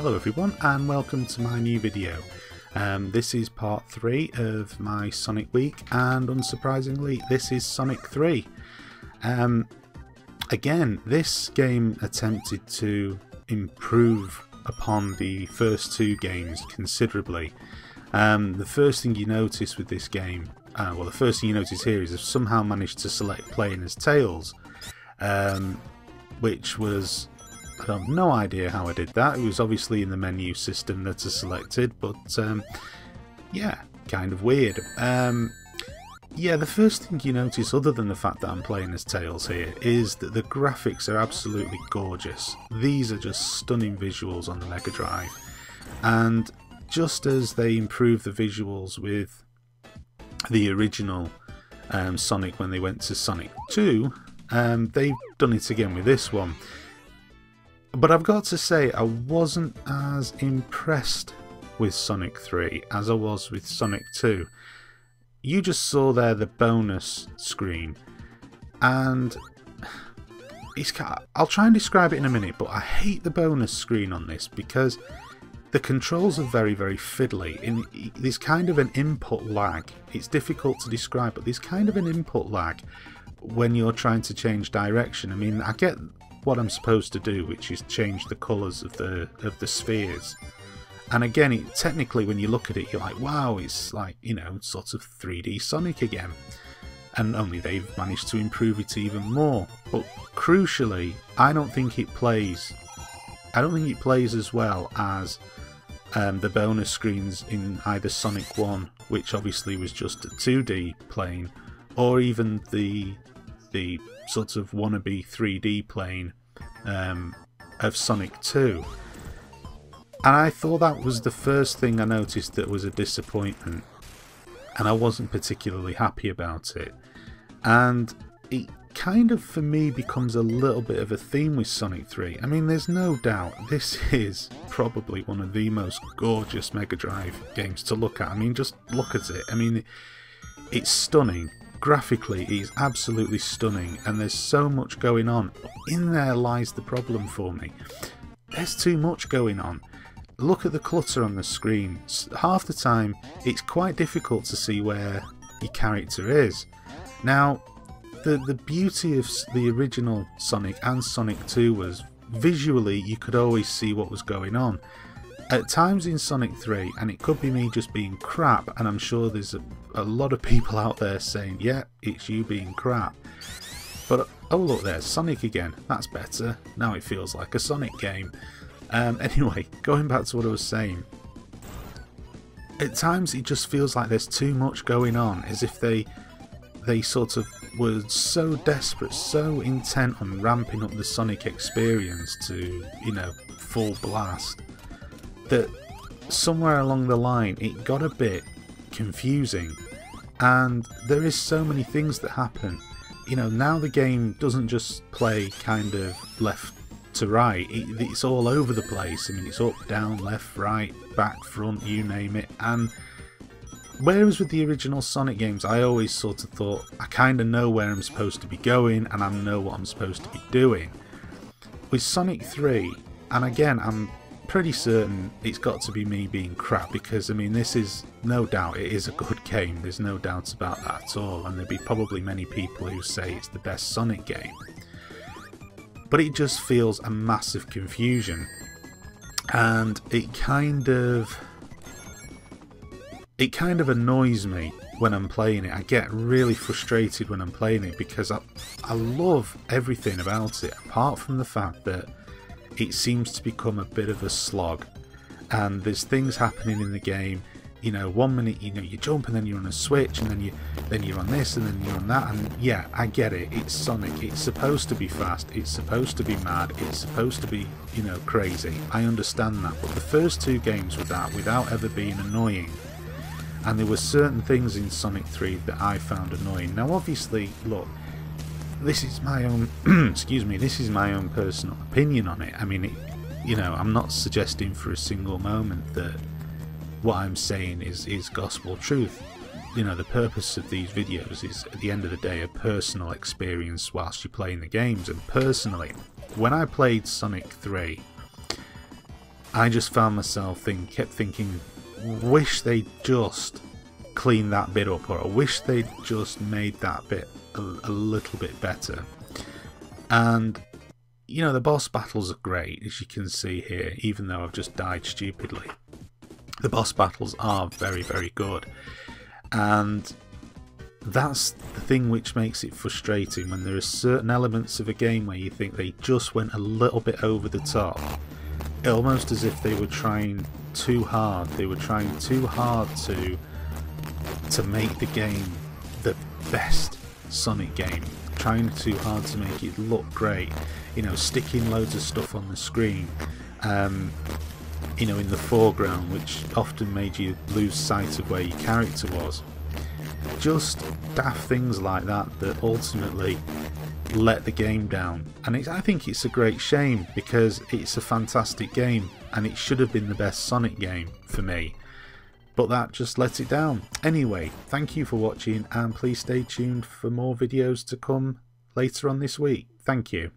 Hello everyone and welcome to my new video. This is part 3 of my Sonic week, and unsurprisingly this is Sonic 3. Again, this game attempted to improve upon the first two games considerably. The first thing you notice with this game, the first thing you notice here is I've somehow managed to select playing as Tails, which was, I have no idea how I did that. It was obviously in the menu system that is selected, but yeah, kind of weird. Yeah, the first thing you notice, other than the fact that I'm playing as Tails here, is that the graphics are absolutely gorgeous. These are just stunning visuals on the Mega Drive, and just as they improved the visuals with the original Sonic when they went to Sonic 2, they've done it again with this one. But I've got to say, I wasn't as impressed with Sonic 3 as I was with Sonic 2. You just saw there the bonus screen, and I'll try and describe it in a minute, but I hate the bonus screen on this because the controls are very, very fiddly. There's kind of an input lag. It's difficult to describe, but there's kind of an input lag when you're trying to change direction. I mean, I get what I'm supposed to do, which is change the colours of the spheres. And again, technically when you look at it, you're like, wow, it's like, you know, sort of 3D Sonic again. And only they've managed to improve it even more. But crucially, I don't think it plays as well as the bonus screens in either Sonic 1, which obviously was just a 2D plane, or even the sort of wannabe 3D plane of Sonic 2. And I thought that was the first thing I noticed that was a disappointment, and I wasn't particularly happy about it. And it kind of, for me, becomes a little bit of a theme with Sonic 3. I mean, there's no doubt this is probably one of the most gorgeous Mega Drive games to look at. I mean, just look at it. I mean, it's stunning. Graphically, it is absolutely stunning, and there's so much going on. In there lies the problem for me. There's too much going on. Look at the clutter on the screen. Half the time, it's quite difficult to see where your character is. Now, the beauty of the original Sonic and Sonic 2 was visually you could always see what was going on. At times in Sonic 3, and it could be me just being crap, and I'm sure there's a lot of people out there saying, yeah, it's you being crap. But, oh look, there's Sonic again. That's better. Now it feels like a Sonic game. Anyway, going back to what I was saying. At times it just feels like there's too much going on, as if they sort of were so desperate, so intent on ramping up the Sonic experience to, you know, full blast, that somewhere along the line it got a bit confusing. And there is so many things that happen. You know, now the game doesn't just play kind of left to right, it's all over the place. I mean, it's up, down, left, right, back, front, you name it. And whereas with the original Sonic games, I always sort of thought, I kind of know where I'm supposed to be going and I know what I'm supposed to be doing. With Sonic 3, and again, I'm pretty certain it's got to be me being crap, because I mean, this is, no doubt, it is a good game. There's no doubt about that at all, and there'd be probably many people who say it's the best Sonic game. But it just feels a massive confusion, and it kind of annoys me when I'm playing it. I get really frustrated when I'm playing it because I love everything about it, apart from the fact that it seems to become a bit of a slog, and there's things happening in the game. You know, 1 minute, you know, you jump and then you're on a switch, and then you're on this and then you're on that, and yeah, I get it. It's Sonic. It's supposed to be fast. It's supposed to be mad. It's supposed to be, you know, crazy. I understand that. But the first two games were that without ever being annoying. And there were certain things in Sonic 3 that I found annoying. Now, obviously, look, this is my own, excuse me, this is my own personal opinion on it. I mean, you know, I'm not suggesting for a single moment that what I'm saying is gospel truth. You know, the purpose of these videos is, at the end of the day, a personal experience whilst you're playing the games. And personally, when I played Sonic 3, I just found myself kept thinking, wish they just cleaned that bit up, or I wish they just made that bit a little bit better. And you know, the boss battles are great, as you can see here, even though I've just died stupidly. The boss battles are very, very good. And that's the thing which makes it frustrating, when there are certain elements of a game where you think they just went a little bit over the top. Almost as if they were trying too hard. They were trying too hard to make the game the best Sonic game. Trying too hard to make it look great. You know, sticking loads of stuff on the screen, you know, in the foreground, which often made you lose sight of where your character was. Just daft things like that that ultimately let the game down. And I think it's a great shame, because it's a fantastic game and it should have been the best Sonic game for me. But that just let it down. Anyway, thank you for watching, and please stay tuned for more videos to come later on this week. Thank you.